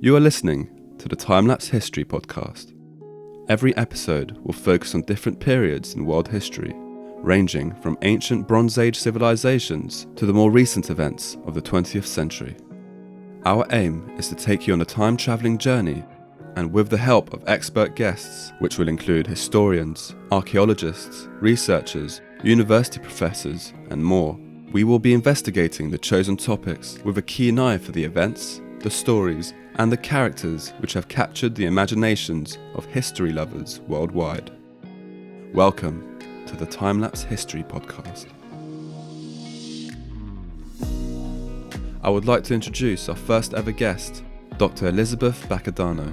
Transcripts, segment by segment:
You are listening to the Timelapse History Podcast. Every episode will focus on different periods in world history, ranging from ancient Bronze Age civilizations to the more recent events of the 20th century. Our aim is to take you on a time-travelling journey, and with the help of expert guests, which will include historians, archaeologists, researchers, university professors, and more, we will be investigating the chosen topics with a keen eye for the events, the stories, and the characters which have captured the imaginations of history lovers worldwide. Welcome to the Timelapse History Podcast. I would like to introduce our first ever guest, Dr. Elizabeth Baquedano.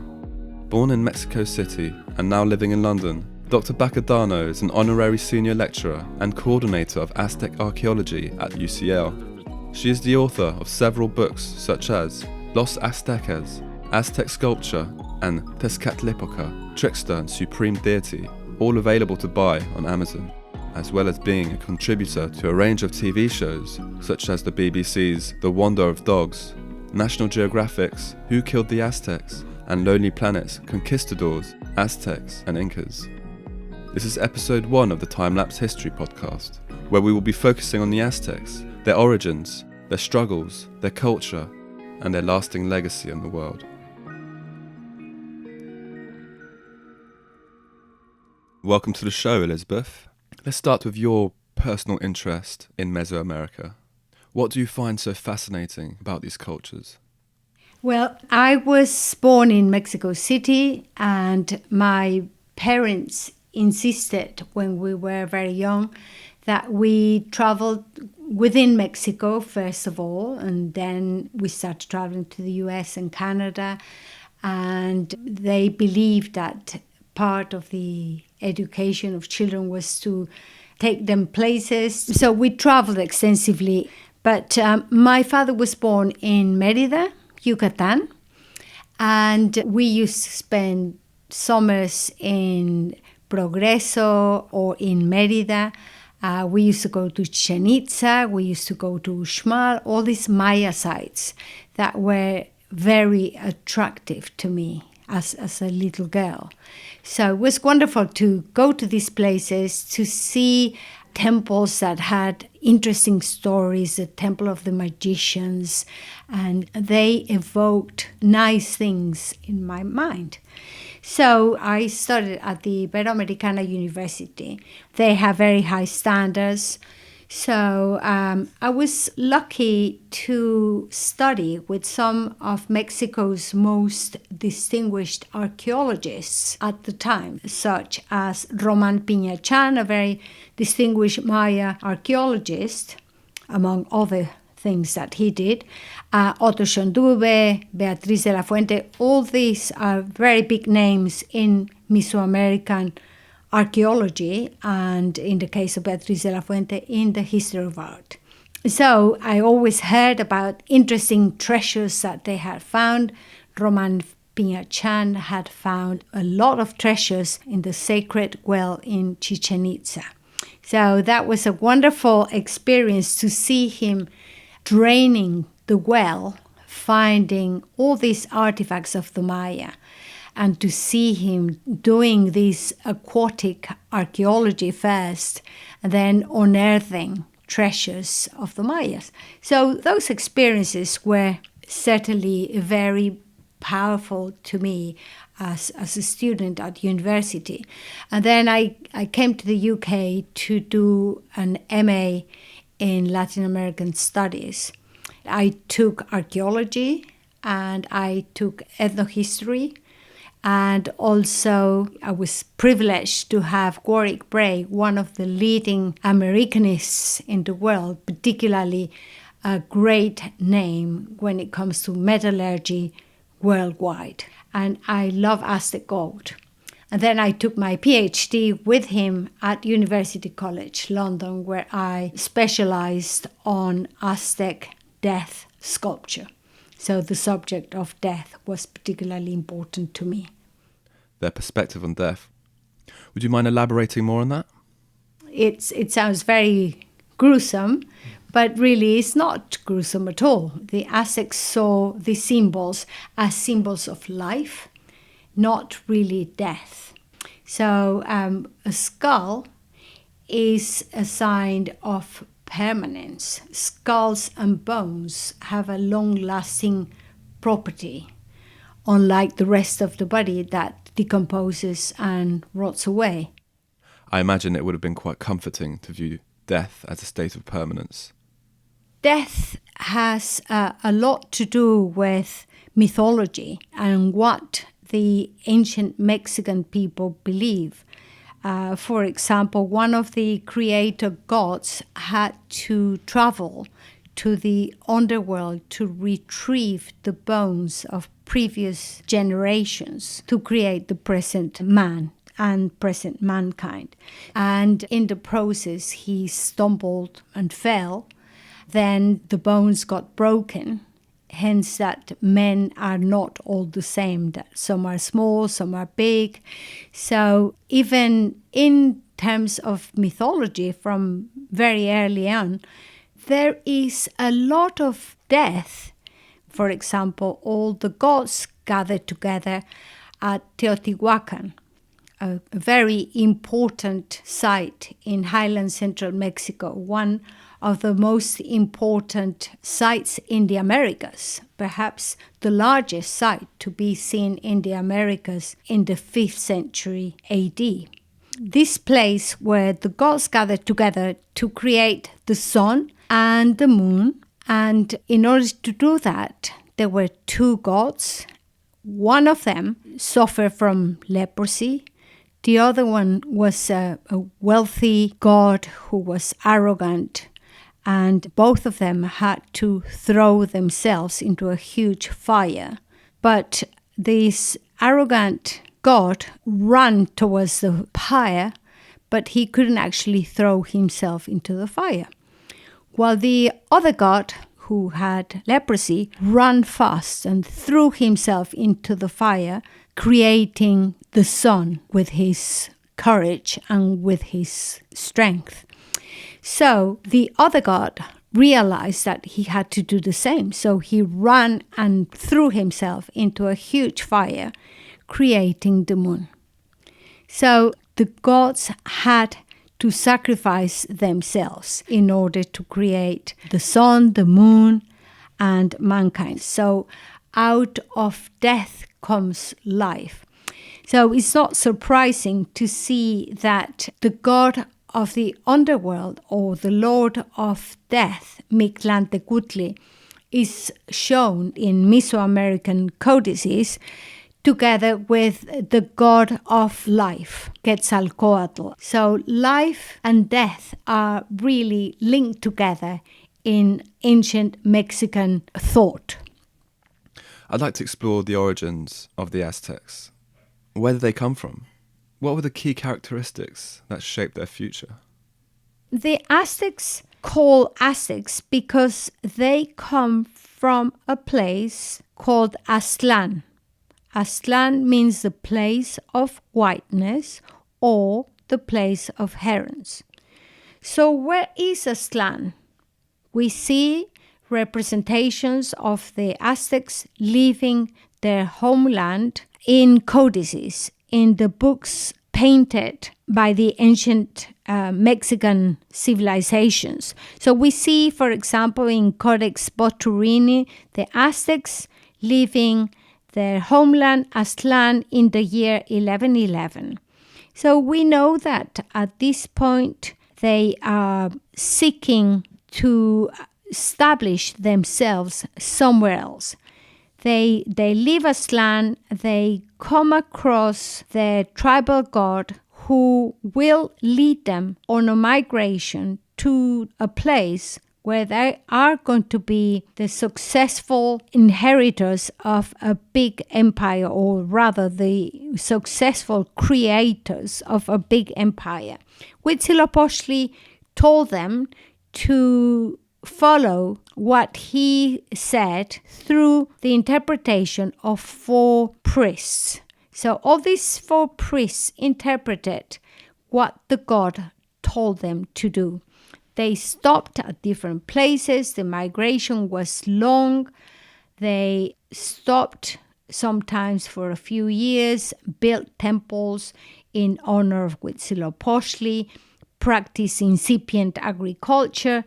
Born in Mexico City and now living in London, Dr. Baquedano is an honorary senior lecturer and coordinator of Aztec archaeology at UCL. She is the author of several books such as Los Aztecas, Aztec Sculpture, and Tezcatlipoca, Trickster and Supreme Deity, all available to buy on Amazon, as well as being a contributor to a range of TV shows such as the BBC's The Wonder of Dogs, National Geographic's Who Killed the Aztecs, and Lonely Planet's Conquistadors, Aztecs and Incas. This is episode 1 of the Timelapse History Podcast, where we will be focusing on the Aztecs, their origins, their struggles, their culture, and their lasting legacy in the world. Welcome to the show, Elizabeth. Let's start with your personal interest in Mesoamerica. What do you find so fascinating about these cultures? Well, I was born in Mexico City, and my parents insisted when we were very young that we traveled within Mexico first of all, and then we started traveling to the US and Canada, and they believed that part of the education of children was to take them places. So we traveled extensively, but my father was born in Mérida, Yucatan, and we used to spend summers in Progreso or in Mérida. We used to go to Chichen Itza, we used to go to Uxmal, all these Maya sites that were very attractive to me as a little girl. So it was wonderful to go to these places, to see temples that had interesting stories, the Temple of the Magicians, and they evoked nice things in my mind. So I studied at the Iberoamericana University. They have very high standards. So I was lucky to study with some of Mexico's most distinguished archaeologists at the time, such as Román Piñachán, a very distinguished Maya archaeologist, among other things that he did, Otto Schondube, Beatriz de la Fuente. All these are very big names in Mesoamerican archaeology, and in the case of Beatriz de la Fuente, in the history of art. So I always heard about interesting treasures that they had found. Román Piñachán had found a lot of treasures in the sacred well in Chichen Itza. So that was a wonderful experience to see him draining the well, finding all these artifacts of the Maya, and to see him doing this aquatic archaeology first, and then unearthing treasures of the Mayas. So those experiences were certainly very powerful to me as a student at university. And then I came to the UK to do an MA in Latin American Studies. I took archaeology and I took ethnohistory, and also I was privileged to have Warwick Bray, one of the leading Americanists in the world, particularly a great name when it comes to metallurgy worldwide. And I love Aztec gold. And then I took my PhD with him at University College London, where I specialized on Aztec death sculpture. So the subject of death was particularly important to me. Their perspective on death. Would you mind elaborating more on that? It sounds very gruesome, But really, it's not gruesome at all. The Aztecs saw the symbols as symbols of life, not really death. So a skull is a sign of permanence. Skulls and bones have a long-lasting property, unlike the rest of the body that decomposes and rots away. I imagine it would have been quite comforting to view death as a state of permanence. Death has a lot to do with mythology and what the ancient Mexican people believe. For example, one of the creator gods had to travel to the underworld to retrieve the bones of previous generations to create the present man and present mankind. And in the process, he stumbled and fell. Then the bones got broken, hence that men are not all the same, that some are small, some are big. So even in terms of mythology from very early on, there is a lot of death. For example, all the gods gathered together at Teotihuacan, a very important site in highland central Mexico, one of the most important sites in the Americas, perhaps the largest site to be seen in the Americas in the 5th century AD. This place where the gods gathered together to create the sun and the moon, and in order to do that, there were two gods. One of them suffered from leprosy. The other one was a wealthy god who was arrogant, and both of them had to throw themselves into a huge fire. But this arrogant god ran towards the fire, but he couldn't actually throw himself into the fire. While the other god, who had leprosy, ran fast and threw himself into the fire, creating the sun with his courage and with his strength. So the other god realized that he had to do the same. So he ran and threw himself into a huge fire, creating the moon. So the gods had to sacrifice themselves in order to create the sun, the moon, and mankind. So out of death comes life. So it's not surprising to see that the god of the underworld, or the lord of death, Mictlantecutli, is shown in Mesoamerican codices together with the god of life, Quetzalcoatl. So life and death are really linked together in ancient Mexican thought. I'd like to explore the origins of the Aztecs. Where did they come from? What were the key characteristics that shaped their future? The Aztecs call Aztecs because they come from a place called Aztlan. Aztlan means the place of whiteness or the place of herons. So where is Aztlan? We see representations of the Aztecs leaving their homeland in codices, in the books painted by the ancient Mexican civilizations. So we see, for example, in Codex Boturini, the Aztecs leaving their homeland Aztlan in the year 1111. So we know that at this point they are seeking to establish themselves somewhere else. They leave Aztlan, they come across their tribal god who will lead them on a migration to a place where they are going to be the successful inheritors of a big empire, or rather the successful creators of a big empire. Huitzilopochtli told them to follow what he said through the interpretation of 4 priests. So all these 4 priests interpreted what the god told them to do. They stopped at different places. The migration was long. They stopped sometimes for a few years, built temples in honor of Huitzilopochtli, practiced incipient agriculture,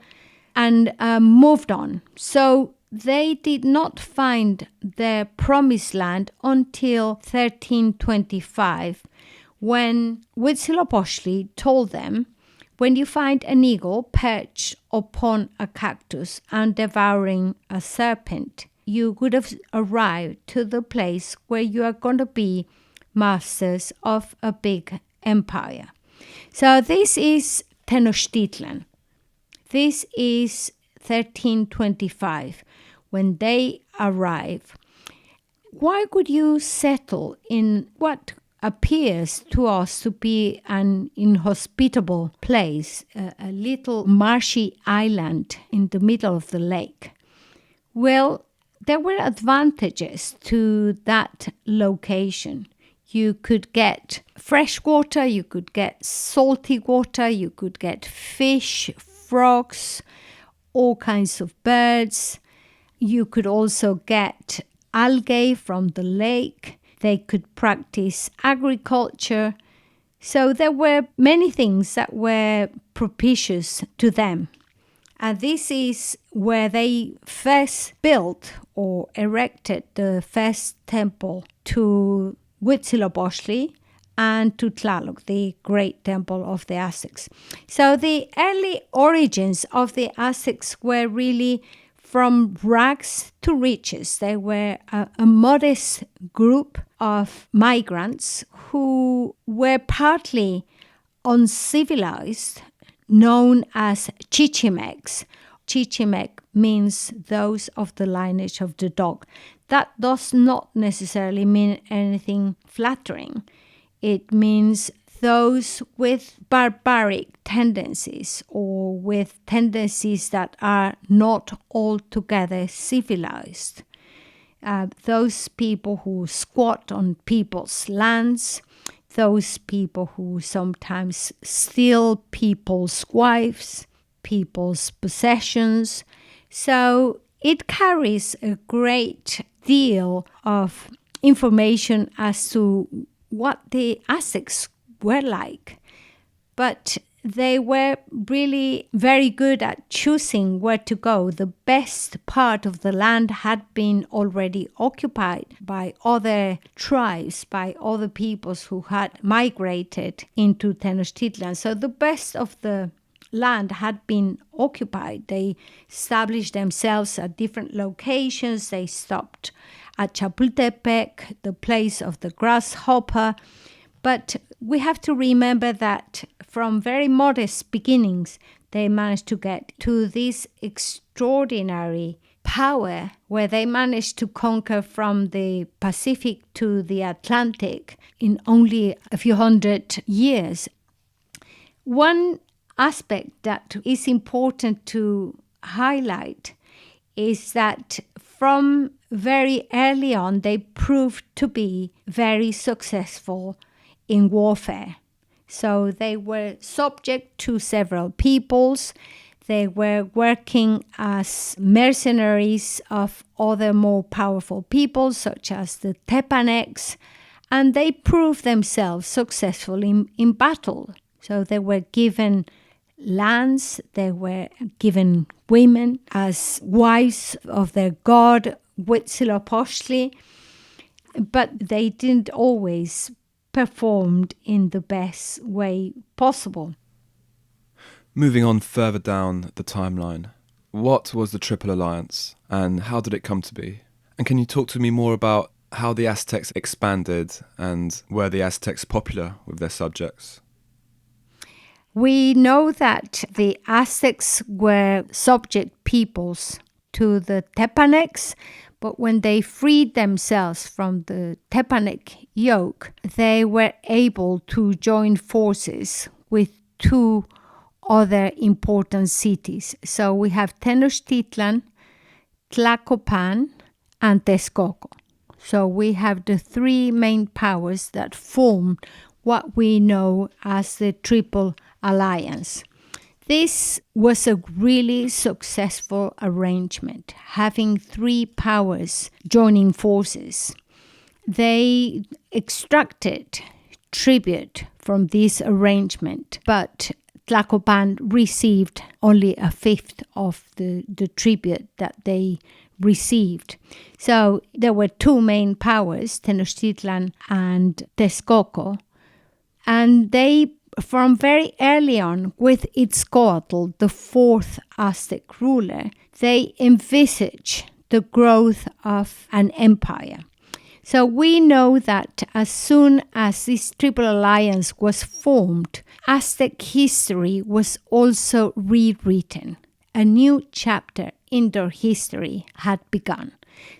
and moved on. So they did not find their promised land until 1325, when Huitzilopochtli told them, when you find an eagle perched upon a cactus and devouring a serpent, you would have arrived to the place where you are going to be masters of a big empire. So this is Tenochtitlan. This is 1325 when they arrive. Why would you settle in what appears to us to be an inhospitable place, a little marshy island in the middle of the lake? Well, there were advantages to that location. You could get fresh water, you could get salty water, you could get fish, frogs, all kinds of birds. You could also get algae from the lake. They could practice agriculture. So there were many things that were propitious to them. And this is where they first built or erected the first temple to Huitzilopochtli and to Tlaloc, the great temple of the Aztecs. So the early origins of the Aztecs were really from rags to riches. They were a modest group of migrants who were partly uncivilized, known as Chichimecs. Chichimec means those of the lineage of the dog. That does not necessarily mean anything flattering. It means those with barbaric tendencies or with tendencies that are not altogether civilized. Those people who squat on people's lands, those people who sometimes steal people's wives, people's possessions. So it carries a great deal of information as to what the Aztecs were like. But they were really very good at choosing where to go. The best part of the land had been already occupied by other tribes, by other peoples who had migrated into Tenochtitlan. So the best of the land had been occupied. They established themselves at different locations. They stopped at Chapultepec, the place of the grasshopper. But we have to remember that from very modest beginnings, they managed to get to this extraordinary power where they managed to conquer from the Pacific to the Atlantic in only a few hundred years. One aspect that is important to highlight is that from very early on, they proved to be very successful in warfare. So they were subject to several peoples. They were working as mercenaries of other more powerful peoples, such as the Tepanecs, and they proved themselves successful in battle. So they were given lands, they were given women as wives of their god Huitzilopochtli, but they didn't always performed in the best way possible. Moving on further down the timeline, what was the Triple Alliance and how did it come to be? And can you talk to me more about how the Aztecs expanded and were the Aztecs popular with their subjects? We know that the Aztecs were subject peoples to the Tepanecs, but when they freed themselves from the Tepanec yoke, they were able to join forces with two other important cities. So we have Tenochtitlan, Tlacopan, and Texcoco. So we have the three main powers that formed what we know as the Triple Alliance. This was a really successful arrangement, having three powers joining forces. They extracted tribute from this arrangement, but Tlacopan received only a fifth of the tribute that they received. So there were two main powers, Tenochtitlan and Texcoco, and they, from very early on, with Itzcoatl, the fourth Aztec ruler, they envisage the growth of an empire. So we know that as soon as this Triple Alliance was formed, Aztec history was also rewritten. A new chapter in their history had begun.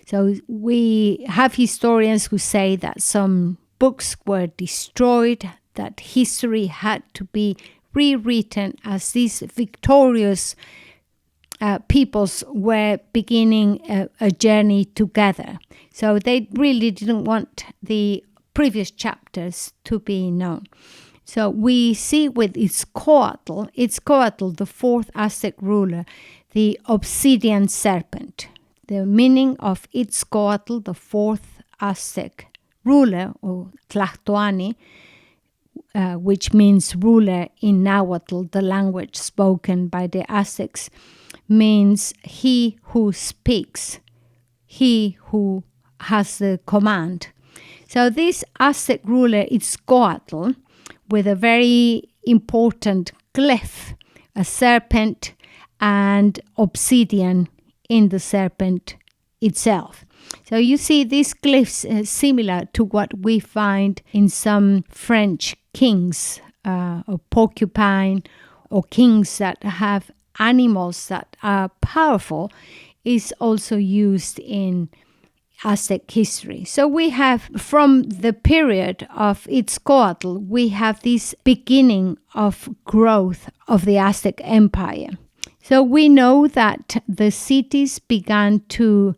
So we have historians who say that some books were destroyed, that history had to be rewritten as these victorious peoples were beginning a journey together. So they really didn't want the previous chapters to be known. So we see with Itzcoatl, the fourth Aztec ruler, the obsidian serpent. The meaning of Itzcoatl, the fourth Aztec ruler, or Tlactoani, which means ruler in Nahuatl, the language spoken by the Aztecs, means he who speaks, he who has the command. So this Aztec ruler Itzcoatl, with a very important glyph, a serpent and obsidian in the serpent itself. So you see these glyphs similar to what we find in some French kings, or porcupine, or kings that have animals that are powerful, is also used in Aztec history. So we have, from the period of Itzcoatl, we have this beginning of growth of the Aztec Empire. So we know that the cities began to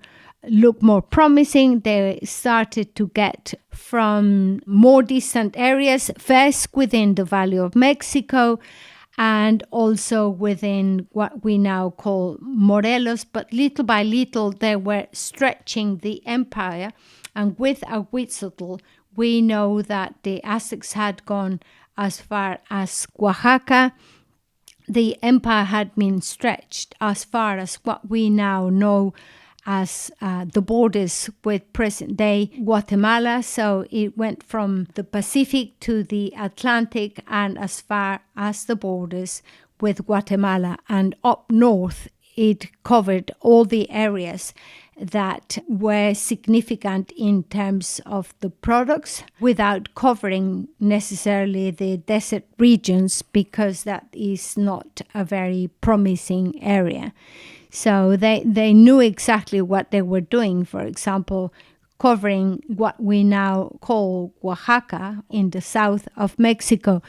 look more promising. They started to get from more distant areas, first within the Valley of Mexico, and also within what we now call Morelos, but little by little they were stretching the empire. And with Ahuitzotl, we know that the Aztecs had gone as far as Oaxaca. The empire had been stretched as far as what we now know as the borders with present-day Guatemala. So it went from the Pacific to the Atlantic and as far as the borders with Guatemala. And up north, it covered all the areas that were significant in terms of the products, without covering necessarily the desert regions, because that is not a very promising area. So they knew exactly what they were doing. For example, covering what we now call Oaxaca in the south of Mexico,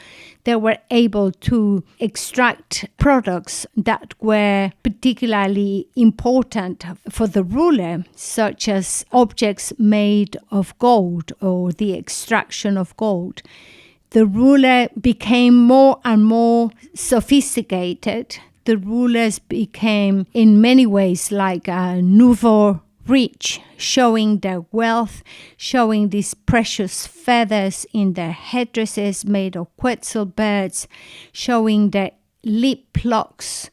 they were able to extract products that were particularly important for the ruler, such as objects made of gold or the extraction of gold. The ruler became more and more sophisticated. The rulers became, in many ways, like a nouveau riche, showing their wealth, showing these precious feathers in their headdresses made of quetzal birds, showing their lip locks,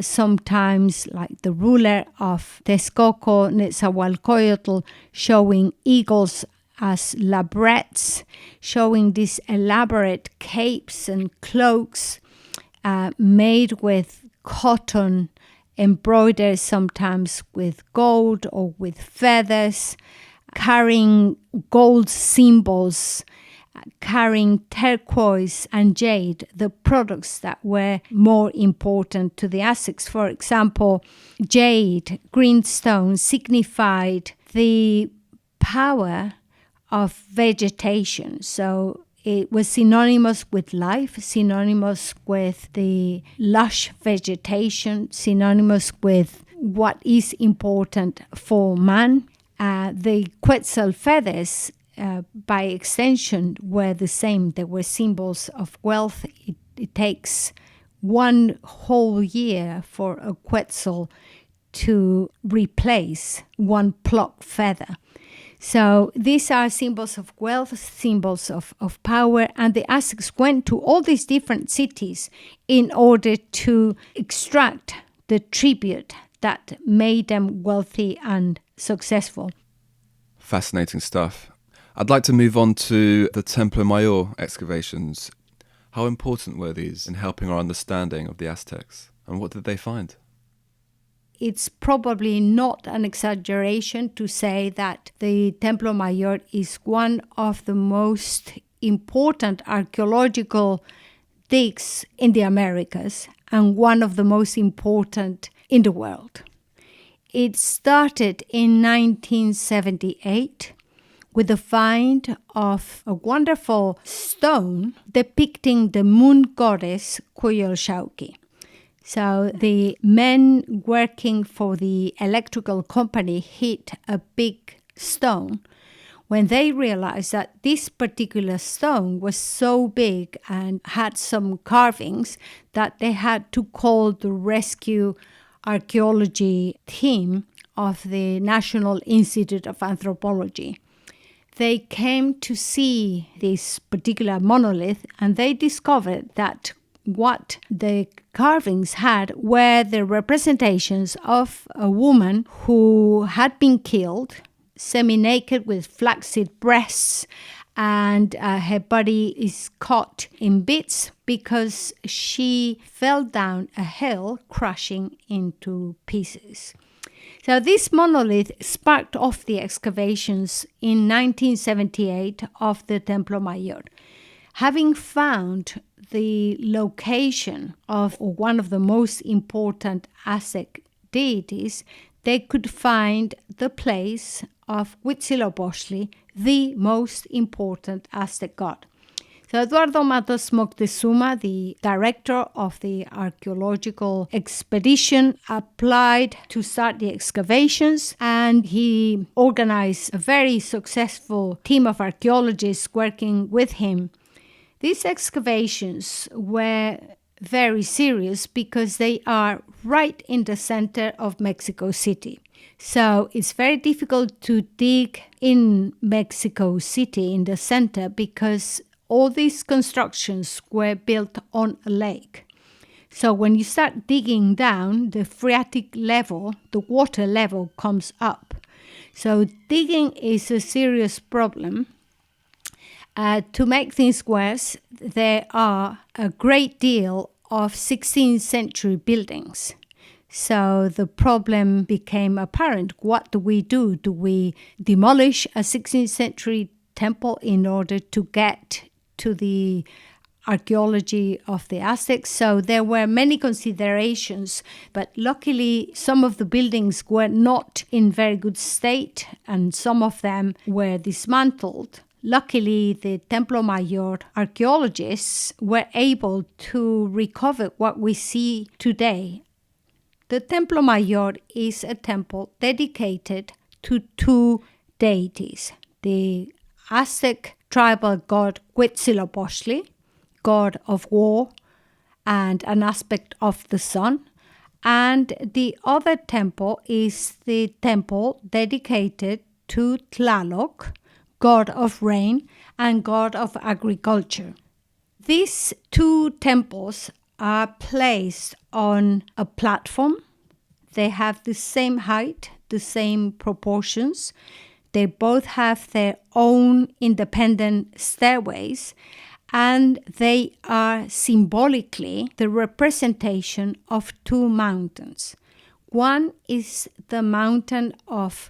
sometimes like the ruler of Texcoco, Netzahualcoyotl, showing eagles as labrets, showing these elaborate capes and cloaks made with cotton, embroidered sometimes with gold or with feathers, carrying gold symbols, carrying turquoise and jade, the products that were more important to the Aztecs. For example, jade, greenstone, signified the power of vegetation. So it was synonymous with life, synonymous with the lush vegetation, synonymous with what is important for man. The quetzal feathers, by extension, were the same. They were symbols of wealth. It takes one whole year for a Quetzal to replace one plucked feather. So these are symbols of wealth, symbols of power, and the Aztecs went to all these different cities in order to extract the tribute that made them wealthy and successful. Fascinating stuff. I'd like to move on to the Templo Mayor excavations. How important were these in helping our understanding of the Aztecs, and what did they find? It's probably not an exaggeration to say that the Templo Mayor is one of the most important archaeological digs in the Americas and one of the most important in the world. It started in 1978 with the find of a wonderful stone depicting the moon goddess Coyolxauhqui. So the men working for the electrical company hit a big stone when they realized that this particular stone was so big and had some carvings that they had to call the rescue archaeology team of the National Institute of Anthropology. They came to see this particular monolith and they discovered that what the carvings had were the representations of a woman who had been killed, semi-naked with flaccid breasts, and her body is cut in bits because she fell down a hill, crashing into pieces. So this monolith sparked off the excavations in 1978 of the Templo Mayor. Having found the location of one of the most important Aztec deities, they could find the place of Huitzilopochtli, the most important Aztec god. So Eduardo Matos Moctezuma, the director of the archaeological expedition, applied to start the excavations, and he organized a very successful team of archaeologists working with him. These excavations were very serious because they are right in the center of Mexico City. So it's very difficult to dig in Mexico City in the center because all these constructions were built on a lake. So when you start digging down, the phreatic level, the water level comes up. So digging is a serious problem. To make things worse, there are a great deal of 16th century buildings. So the problem became apparent. What do we do? Do we demolish a 16th century temple in order to get to the archaeology of the Aztecs? So there were many considerations, but luckily some of the buildings were not in very good state and some of them were dismantled. Luckily, the Templo Mayor archaeologists were able to recover what we see today. The Templo Mayor is a temple dedicated to two deities, the Aztec tribal god Huitzilopochtli, god of war and an aspect of the sun, and the other temple is the temple dedicated to Tlaloc, god of rain and god of agriculture. These two temples are placed on a platform. They have the same height, the same proportions. They both have their own independent stairways, and they are symbolically the representation of two mountains. One is the mountain of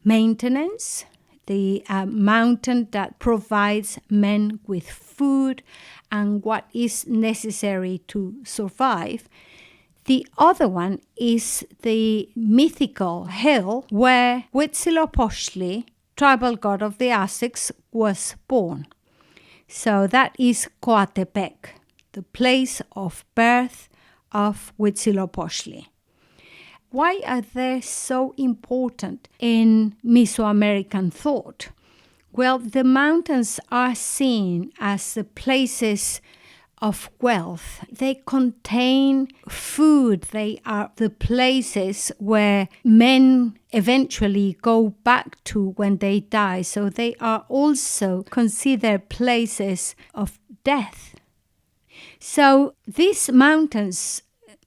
maintenance, the mountain that provides men with food and what is necessary to survive. The other one is the mythical hill where Huitzilopochtli, tribal god of the Aztecs, was born. So that is Coatepec, the place of birth of Huitzilopochtli. Why are they so important in Mesoamerican thought? Well, the mountains are seen as the places of wealth. They contain food. They are the places where men eventually go back to when they die. So they are also considered places of death. So these mountains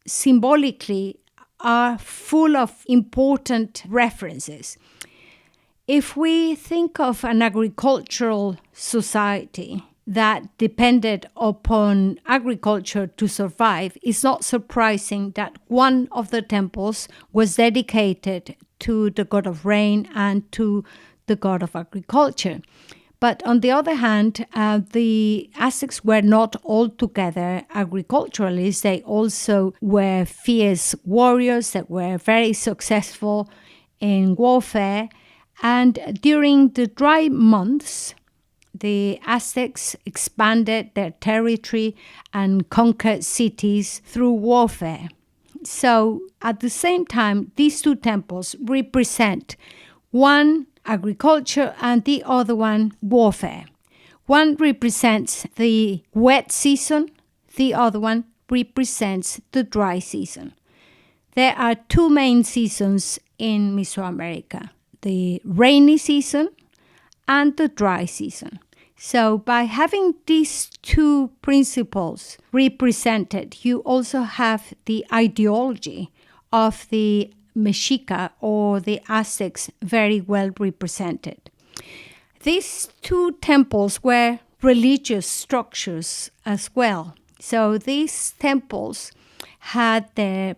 symbolically are full of important references. If we think of an agricultural society that depended upon agriculture to survive, it's not surprising that one of the temples was dedicated to the god of rain and to the god of agriculture. But on the other hand, the Aztecs were not altogether agriculturalists. They also were fierce warriors that were very successful in warfare. And during the dry months, the Aztecs expanded their territory and conquered cities through warfare. So at the same time, these two temples represent one agriculture and the other one warfare. One represents the wet season, the other one represents the dry season. There are two main seasons in Mesoamerica, the rainy season and the dry season. So by having these two principles represented, you also have the ideology of the Mexica or the Aztecs very well represented. These two temples were religious structures as well. So these temples had their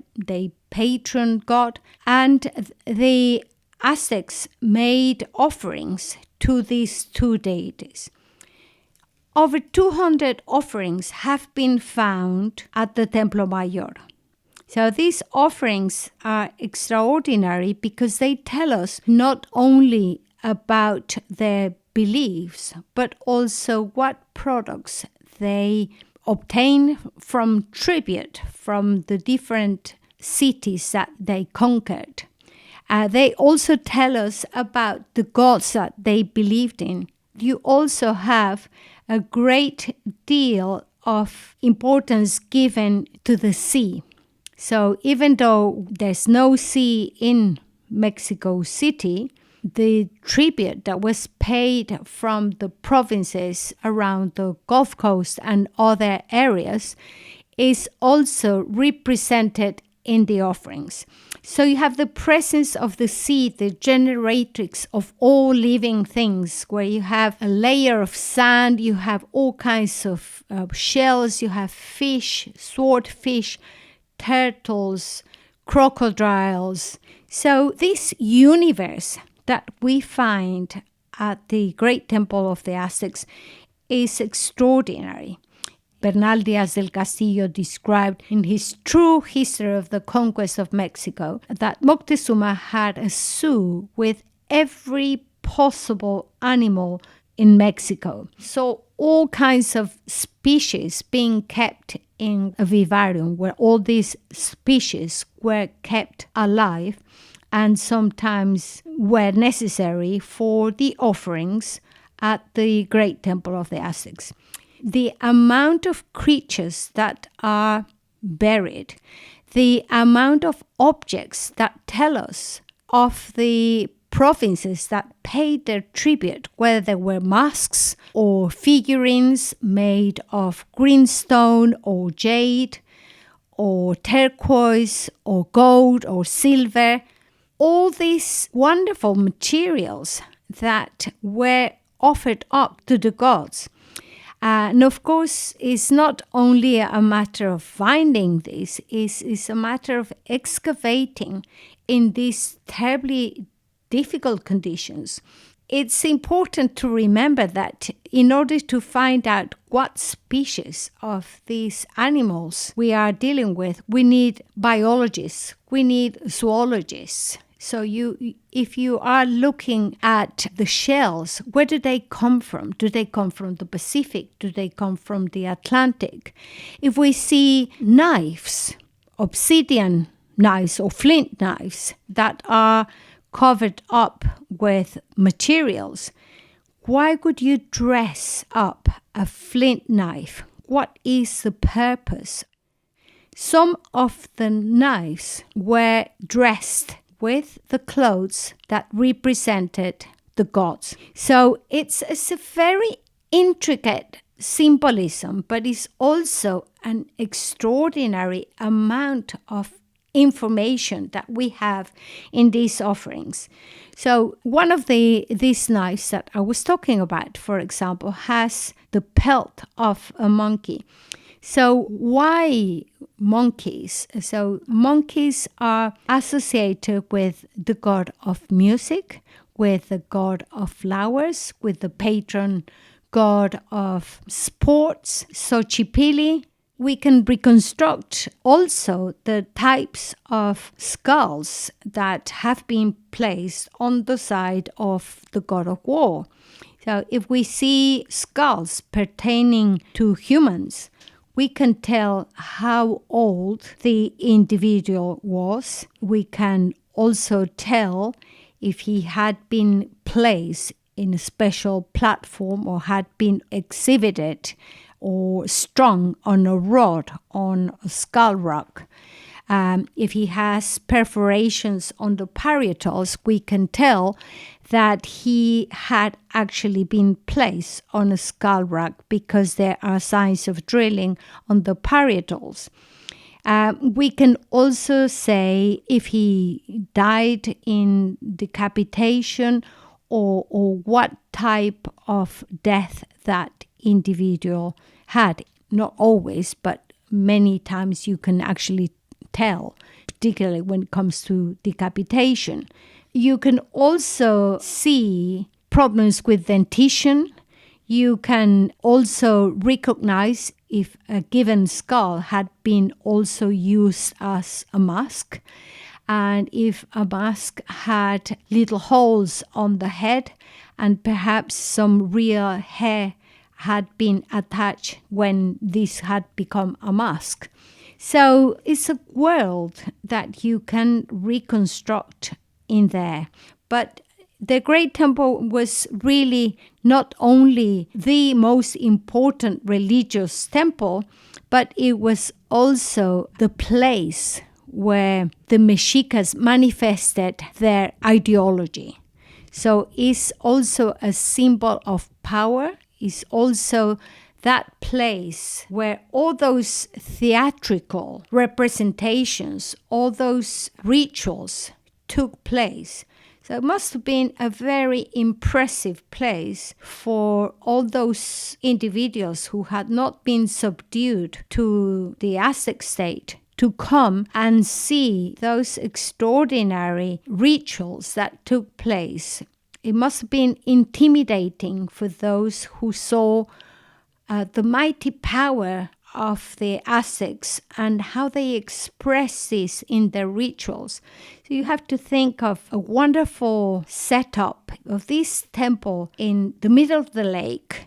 patron god, and the Aztecs made offerings to these two deities. Over 200 offerings have been found at the Templo Mayor. So these offerings are extraordinary because they tell us not only about their beliefs, but also what products they obtain from tribute from the different cities that they conquered. They also tell us about the gods that they believed in. You also have a great deal of importance given to the sea. So even though there's no sea in Mexico City, the tribute that was paid from the provinces around the Gulf Coast and other areas is also represented in the offerings. So you have the presence of the sea, the generatrix of all living things, where you have a layer of sand, you have all kinds of shells, you have fish, swordfish, turtles, crocodiles. So this universe that we find at the Great Temple of the Aztecs is extraordinary. Bernal Díaz del Castillo described in his True History of the Conquest of Mexico that Moctezuma had a zoo with every possible animal in Mexico. So all kinds of species being kept in a vivarium where all these species were kept alive and sometimes were necessary for the offerings at the Great Temple of the Aztecs. The amount of creatures that are buried, the amount of objects that tell us of the provinces that paid their tribute, whether they were masks or figurines made of greenstone or jade or turquoise or gold or silver, all these wonderful materials that were offered up to the gods. And of course, it's not only a matter of finding this, it's a matter of excavating in these terribly difficult conditions. It's important to remember that in order to find out what species of these animals we are dealing with, we need biologists, we need zoologists. So if you are looking at the shells, where do they come from? Do they come from the Pacific? Do they come from the Atlantic? If we see knives, obsidian knives or flint knives that are covered up with materials, why would you dress up a flint knife what is the purpose. Some of the knives were dressed with the clothes that represented the gods. So it's a very intricate symbolism, but it's also an extraordinary amount of information that we have in these offerings. So one of these knives that I was talking about, for example, has the pelt of a monkey. So why monkeys? So monkeys are associated with the god of music, with the god of flowers, with the patron god of sports, Xochipilli. We can reconstruct also the types of skulls that have been placed on the side of the god of war. So if we see skulls pertaining to humans, we can tell how old the individual was. We can also tell if he had been placed in a special platform or had been exhibited or strung on a rod on a skull rock. If he has perforations on the parietals, we can tell that he had actually been placed on a skull rock because there are signs of drilling on the parietals. We can also say if he died in decapitation or what type of death that individual had. Not always, but many times you can actually tell, particularly when it comes to decapitation. You can also see problems with dentition. You can also recognize if a given skull had been also used as a mask, and if a mask had little holes on the head and perhaps some real hair had been attached when this had become a mask. So it's a world that you can reconstruct in there. But the Great Temple was really not only the most important religious temple, but it was also the place where the Mexicas manifested their ideology. So it's also a symbol of power. It's also that place where all those theatrical representations, all those rituals took place. So it must have been a very impressive place for all those individuals who had not been subdued to the Aztec state to come and see those extraordinary rituals that took place. It must have been intimidating for those who saw the mighty power of the Aztecs and how they express this in their rituals. So you have to think of a wonderful setup of this temple in the middle of the lake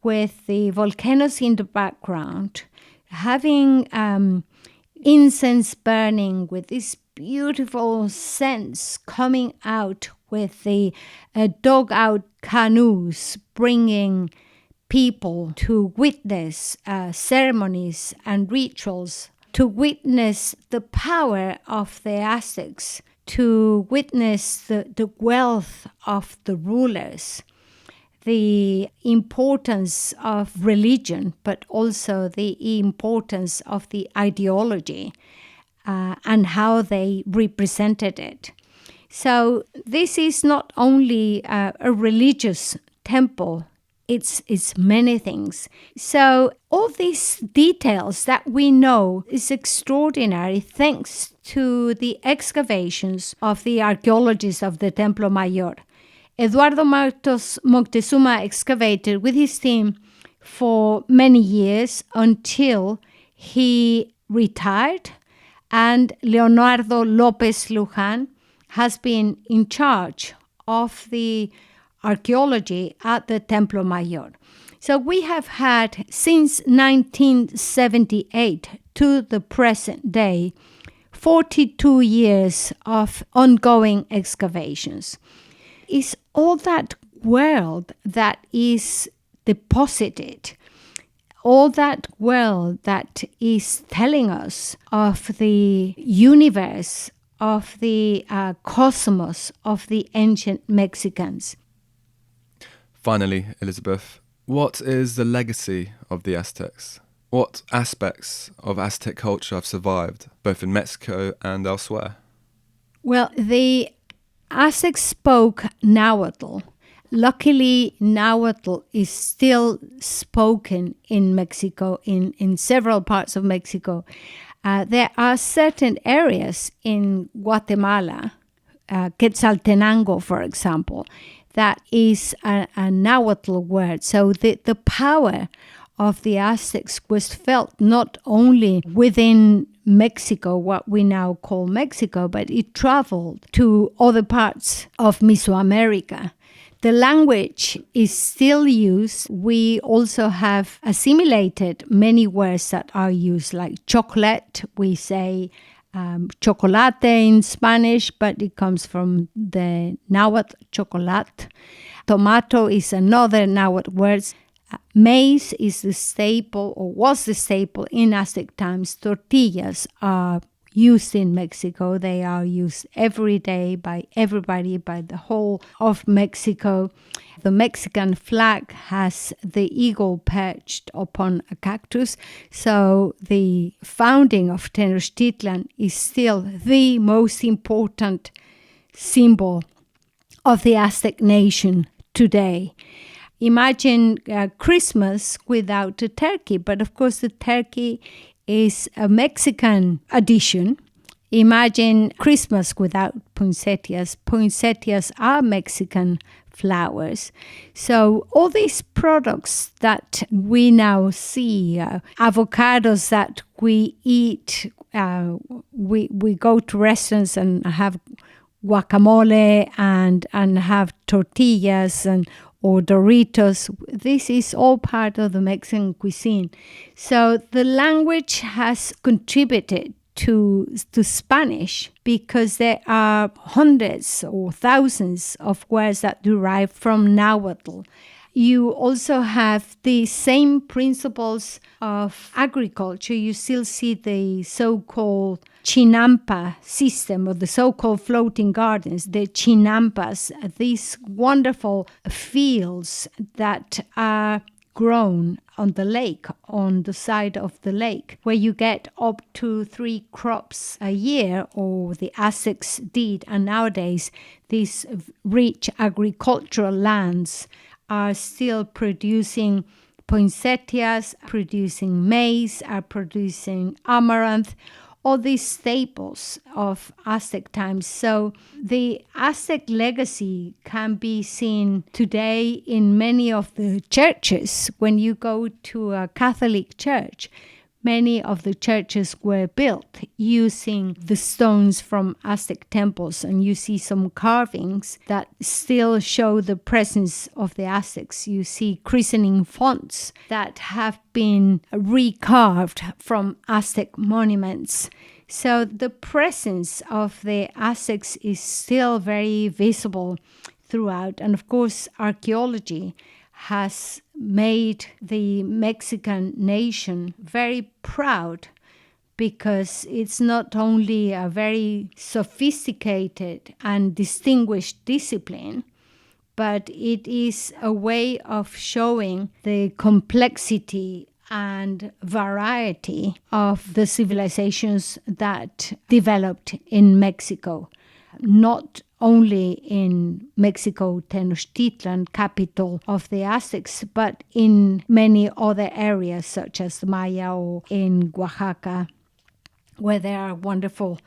with the volcanoes in the background, having incense burning with this beautiful scents coming out with the dug-out canoes bringing people to witness ceremonies and rituals, to witness the power of the Aztecs, to witness the wealth of the rulers, the importance of religion, but also the importance of the ideology and how they represented it. So this is not only a religious temple, it's many things. So all these details that we know is extraordinary thanks to the excavations of the archaeologists of the Templo Mayor. Eduardo Martos Moctezuma excavated with his team for many years until he retired, and Leonardo Lopez Luján has been in charge of the archaeology at the Templo Mayor. So we have had since 1978 to the present day 42 years of ongoing excavations. It's all that world that is deposited, all that world that is telling us of the universe, of the cosmos of the ancient Mexicans. Finally, Elizabeth, what is the legacy of the Aztecs? What aspects of Aztec culture have survived, both in Mexico and elsewhere? Well, the Aztecs spoke Nahuatl. Luckily, Nahuatl is still spoken in Mexico, in several parts of Mexico. There are certain areas in Guatemala, Quetzaltenango, for example, that is a Nahuatl word. So the power of the Aztecs was felt not only within Mexico, what we now call Mexico, but it traveled to other parts of Mesoamerica. The language is still used. We also have assimilated many words that are used, like chocolate. We say chocolate in Spanish, but it comes from the Nahuatl chocolate. Tomato is another Nahuatl word. Maize is the staple, or was the staple in Aztec times. Tortillas are used in Mexico. They are used every day by everybody, by the whole of Mexico. The Mexican flag has the eagle perched upon a cactus. So the founding of Tenochtitlan is still the most important symbol of the Aztec nation today. Imagine Christmas without a turkey, but of course the turkey is a Mexican addition. Imagine Christmas without poinsettias. Poinsettias are Mexican flowers. So all these products that we now see, avocados that we eat, we go to restaurants and have guacamole and have tortillas or Doritos. This is all part of the Mexican cuisine. So the language has contributed to Spanish because there are hundreds or thousands of words that derive from Nahuatl. You also have the same principles of agriculture. You still see the so-called chinampa system, or the so-called floating gardens, the chinampas, these wonderful fields that are grown on the lake, on the side of the lake, where you get up to 3 crops a year, or the Aztecs did. And nowadays, these rich agricultural lands are still producing poinsettias, producing maize, are producing amaranth, all these staples of Aztec times. So the Aztec legacy can be seen today in many of the churches. When you go to a Catholic church, many of the churches were built using the stones from Aztec temples, and you see some carvings that still show the presence of the Aztecs. You see christening fonts that have been recarved from Aztec monuments. So the presence of the Aztecs is still very visible throughout. And of course, archaeology has made the Mexican nation very proud, because it's not only a very sophisticated and distinguished discipline, but it is a way of showing the complexity and variety of the civilizations that developed in Mexico. Not only in Mexico, Tenochtitlan, capital of the Aztecs, but in many other areas such as Maya or in Oaxaca, where there are wonderful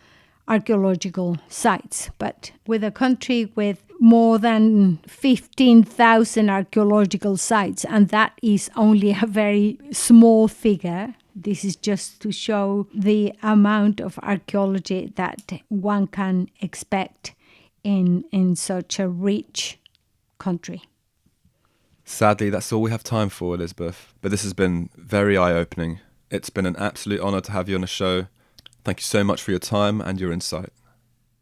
archaeological sites. But with a country with more than 15,000 archaeological sites, and that is only a very small figure. This is just to show the amount of archaeology that one can expect in such a rich country. Sadly, that's all we have time for, Elizabeth. But this has been very eye-opening. It's been an absolute honour to have you on the show. Thank you so much for your time and your insight.